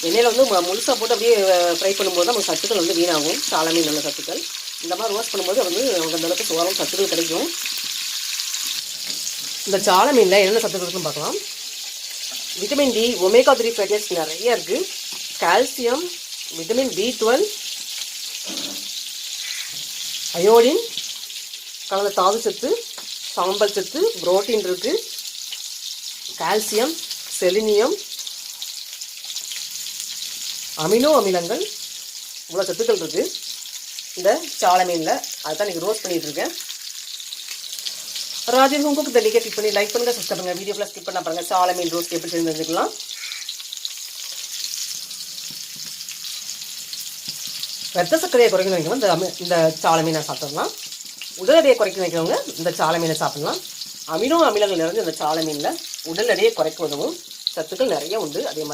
எண்ணெயில் வந்து முழுசாக போட்டு அப்படியே ஃப்ரை பண்ணும்போது நமக்கு சத்துக்கள் வந்து வீணாகும். சால மீன் நல்ல சத்துக்கள். இந்த மாதிரி ரோஸ்ட் பண்ணும்போது வந்து நமக்கு அந்த அளவுக்கு சுவாரம் சத்துக்கள் கிடைக்கும். இந்த சால மீனில் என்னென்ன சத்துக்கள் இருக்குன்னு பார்க்கலாம். Vitamin D, omega 3 fatty acids நிறைய இருக்குது. கால்சியம், விட்டமின் B12, அயோடின் கலந்த தாது சத்து, சாம்பல் சத்து, புரோட்டீன் இருக்குது, கால்சியம், செலினியம், அமினோ அமிலங்கள், இவ்வளோ சத்துக்கள் இருக்குது இந்த சால மீனில். அதுதான் இன்றைக்கி ரோஸ்ட் பண்ணிகிட்டு இருக்கேன். ராஜேஷ் ஹோம் குக் இந்த லிங்கை கிளிக் பண்ணி லைக் பண்ணுங்கள், சப்ஸ்கிரைப் பண்ணுங்கள். வீடியோ ஃபுல்லாக ஸ்கிப் பண்ண பாருங்கள். சால மீன் ரோஸ்ட் எப்படி செஞ்சு தெரிஞ்சுக்கலாம். ரத்த சர்க்கரையை குறைக்க வைக்கிறவங்க இந்த சால மீனை சாப்பிடலாம். உடல் எடையை குறைக்க வைக்கிறவங்க இந்த சால மீனை சாப்பிடலாம். அமினோ அமிலங்கள் நிறைஞ்ச இந்த சால மீனில் உடல் எடையை குறைக்க உதவும் சத்துக்கள் நிறைய உண்டு. அதே மாதிரி